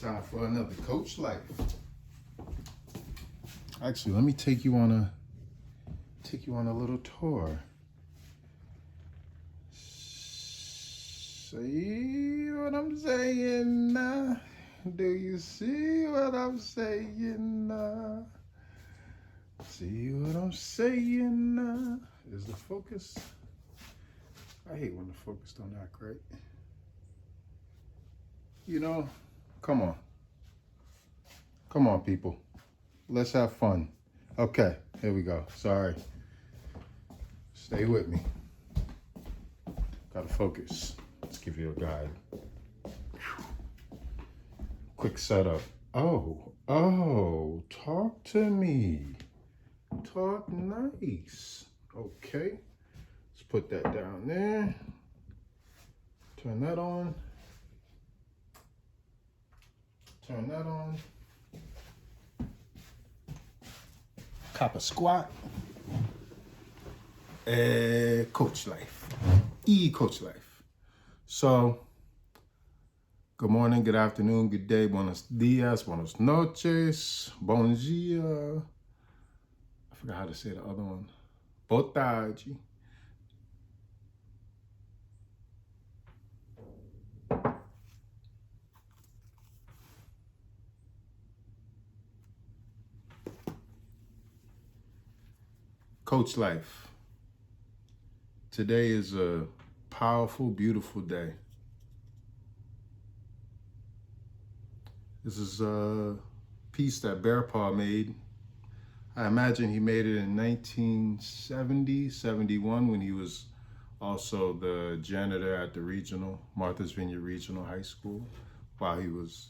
Time for another Coach Life. Actually, let me take you on a little tour. See what I'm saying now? Do you see what I'm saying now? See what I'm saying now? Is the focus? I hate when the focus don't act right. You know, come on. Come on, people. Let's have fun. Okay, here we go. Sorry. Stay with me. Gotta focus. Let's give you a guide. Quick setup. Oh, talk to me. Talk nice. Okay. Let's put that down there. Turn that on. Turn that on. Cop a squat. Coach Life. Coach Life. So, good morning, good afternoon, good day, buenos dias, buenos noches, bon dia. I forgot how to say the other one. Boa tarde. Coach Life. Today is a powerful, beautiful day. This is a piece that Bear Paw made. I imagine he made it in 1970, 71 when he was also the janitor at the Martha's Vineyard Regional High School, while he was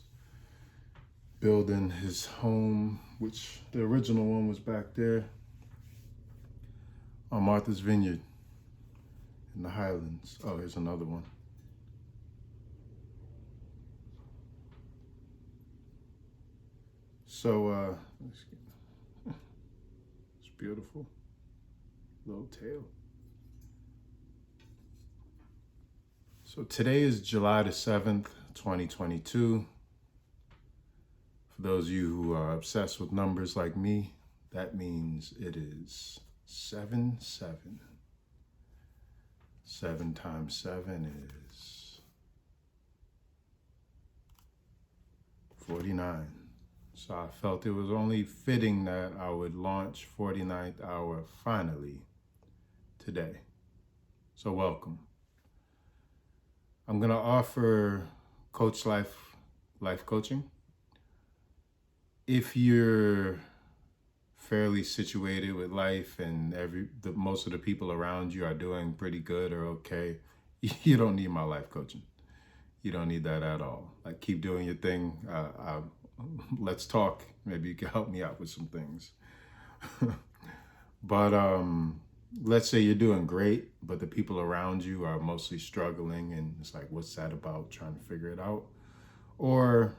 building his home, which the original one was back there on Martha's Vineyard in the Highlands. Oh, here's another one. So, it's beautiful. Little tail. So today is July the 7th, 2022. For those of you who are obsessed with numbers like me, that means it is 7-7. 7 times 7 is 49. So I felt it was only fitting that I would launch 49th Hour finally today. So welcome. I'm gonna offer Coach Life coaching. If you're fairly situated with life and most of the people around you are doing pretty good or okay, you don't need my life coaching. You don't need that at all. Like, keep doing your thing. Let's talk. Maybe you can help me out with some things. But let's say you're doing great, but the people around you are mostly struggling, and it's like, what's that about? Trying to figure it out. Or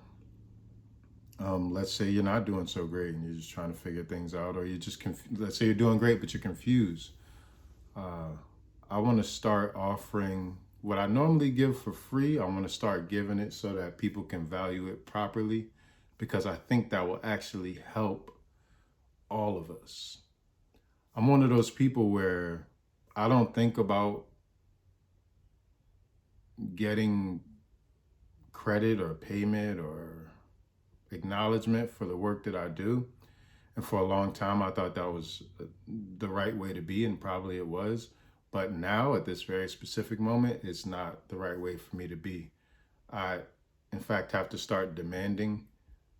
let's say you're not doing so great and you're just trying to figure things out, or you're just let's say you're doing great, but you're confused. I want to start offering what I normally give for free. I want to start giving it so that people can value it properly, because I think that will actually help all of us. I'm one of those people where I don't think about getting credit or payment or acknowledgement for the work that I do. And for a long time, I thought that was the right way to be, and probably it was. But now, at this very specific moment, it's not the right way for me to be. I, in fact, have to start demanding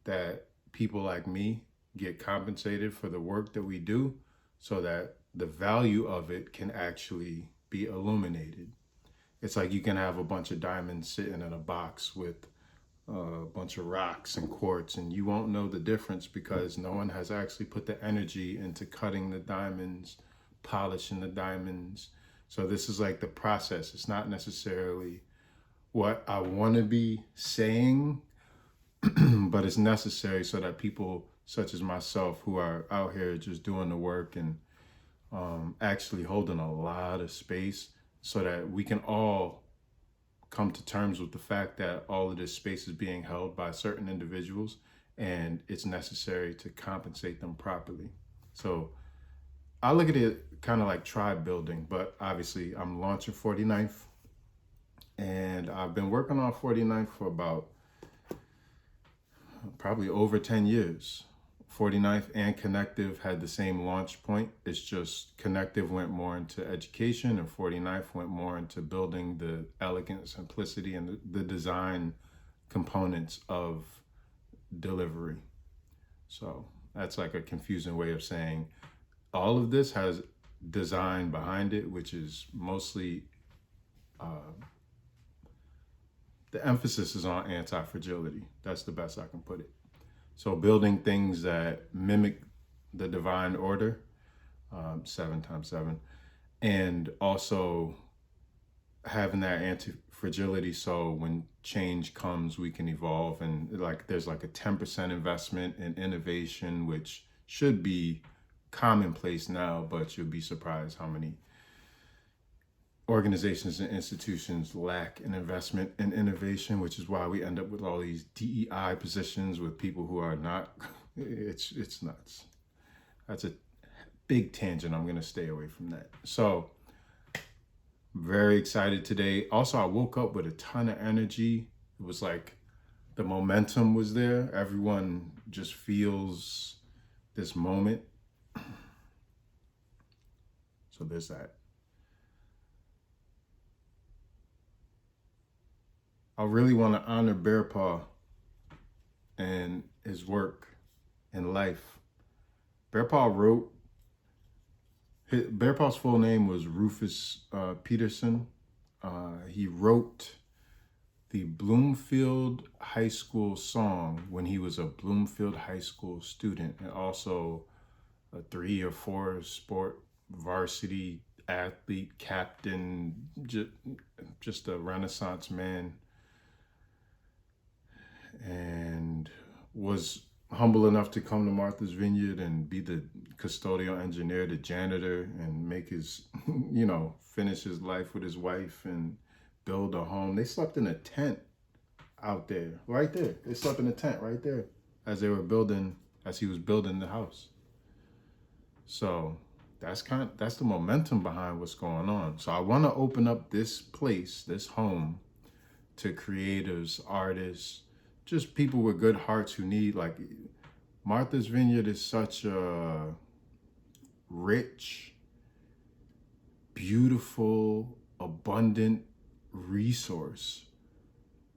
that people like me get compensated for the work that we do, so that the value of it can actually be illuminated. It's like you can have a bunch of diamonds sitting in a box with a bunch of rocks and quartz, and you won't know the difference because no one has actually put the energy into cutting the diamonds, polishing the diamonds. So this is like the process. It's not necessarily what I want to be saying, but it's necessary so that people such as myself, who are out here just doing the work and actually holding a lot of space, so that we can all come to terms with the fact that all of this space is being held by certain individuals, and it's necessary to compensate them properly. So I look at it kind of like tribe building, but obviously I'm launching 49th, and I've been working on 49th for about probably over 10 years. 49th and Connective had the same launch point. It's just Connective went more into education, and 49th went more into building the elegant simplicity and the design components of delivery. So that's like a confusing way of saying all of this has design behind it, which is mostly the emphasis is on anti-fragility. That's the best I can put it. So building things that mimic the divine order, 7 times 7, and also having that anti-fragility, so when change comes, we can evolve. And like there's like a 10% investment in innovation, which should be commonplace now, but you'll be surprised how many organizations and institutions lack an investment in innovation, which is why we end up with all these DEI positions with people who are not. It's nuts. That's a big tangent. I'm going to stay away from that. So very excited today. Also, I woke up with a ton of energy. It was like the momentum was there. Everyone just feels this moment. So there's that. I really want to honor Bear Paw and his work in life. Bear Paw wrote, Bear Paw's full name was Rufus Peterson. He wrote the Bloomfield High School song when he was a Bloomfield High School student, and also a 3 or 4 sport varsity athlete, captain, just a Renaissance man, and was humble enough to come to Martha's Vineyard and be the custodial engineer, the janitor, and make his, finish his life with his wife and build a home. They slept in a tent out there, right there. They slept in a tent right there as he was building the house. So that's the momentum behind what's going on. So I want to open up this place, this home, to creators, artists, just people with good hearts who need, like, Martha's Vineyard is such a rich, beautiful, abundant resource.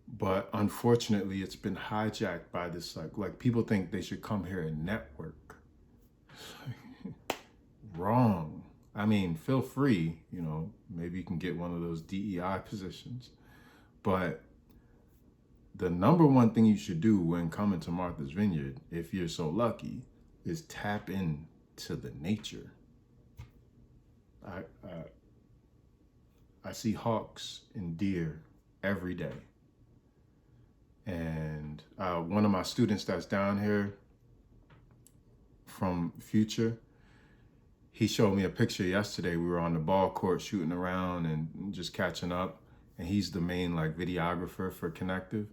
But unfortunately, it's been hijacked by this, like people think they should come here and network. Wrong. I mean, feel free, maybe you can get one of those DEI positions. But the number one thing you should do when coming to Martha's Vineyard, if you're so lucky, is tap into the nature. I see hawks and deer every day. And one of my students that's down here from Future, he showed me a picture yesterday. We were on the ball court shooting around and just catching up. And he's the main videographer for Connective.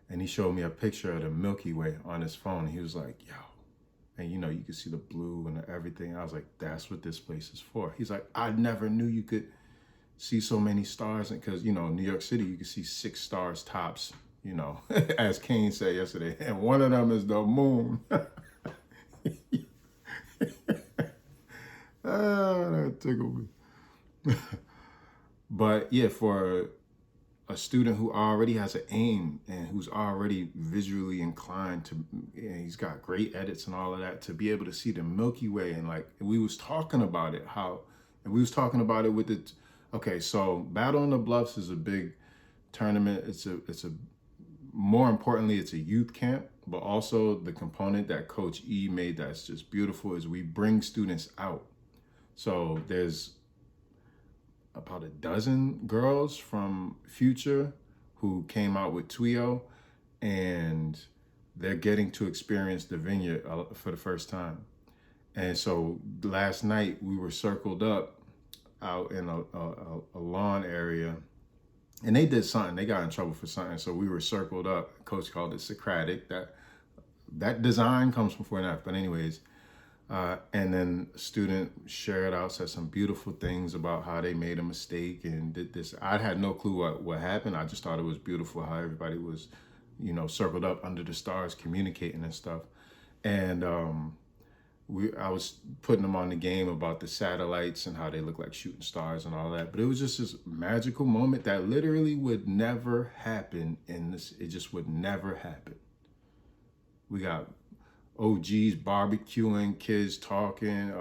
And he showed me a picture of the Milky Way on his phone. He was like, yo. And you can see the blue and everything. I was like, that's what this place is for. He's like, I never knew you could see so many stars. Because, New York City, you can see 6 stars tops, as Kane said yesterday. And one of them is the moon. That tickled me. But yeah, for a student who already has an aim and who's already visually inclined to, and he's got great edits and all of that, to be able to see the Milky Way. And we was talking about it, with it. Okay, so Battle in the Bluffs is a big tournament. It's a more importantly, it's a youth camp, but also the component that Coach E made that's just beautiful is we bring students out. So there's about a dozen girls from Future who came out with Twio, and they're getting to experience the vineyard for the first time. And so last night we were circled up out in a lawn area, And they did something. They got in trouble for something. So we were circled up. Coach called it Socratic. That design comes from 49th. But anyways, and then a student shared out, said some beautiful things about how they made a mistake and did this. I had no clue what happened. I just thought it was beautiful how everybody was, circled up under the stars, communicating and stuff. And I was putting them on the game about the satellites and how they look like shooting stars and all that. But it was just this magical moment that literally would never happen in this. It just would never happen. We got OGs barbecuing, kids talking,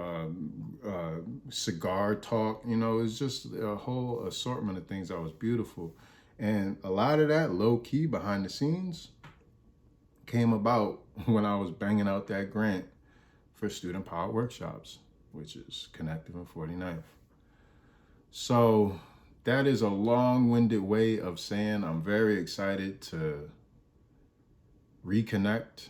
cigar talk. It's just a whole assortment of things that was beautiful. And a lot of that low key behind the scenes came about when I was banging out that grant for student power workshops, which is Connective and 49th. So that is a long-winded way of saying I'm very excited to reconnect.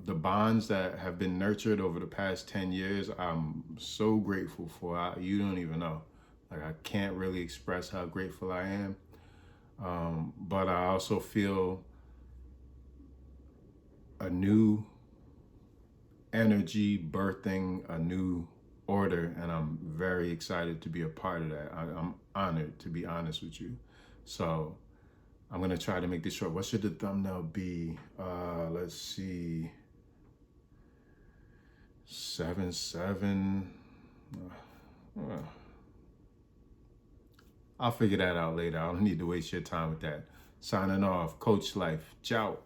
The bonds that have been nurtured over the past 10 years, I'm so grateful for. You don't even know. Like, I can't really express how grateful I am. But I also feel a new energy birthing a new order, and I'm very excited to be a part of that. I'm honored, to be honest with you. So I'm gonna try to make this short. What should the thumbnail be? Let's see. 7-7. I'll figure that out later. I don't need to waste your time with that. Signing off. Coach Life. Ciao.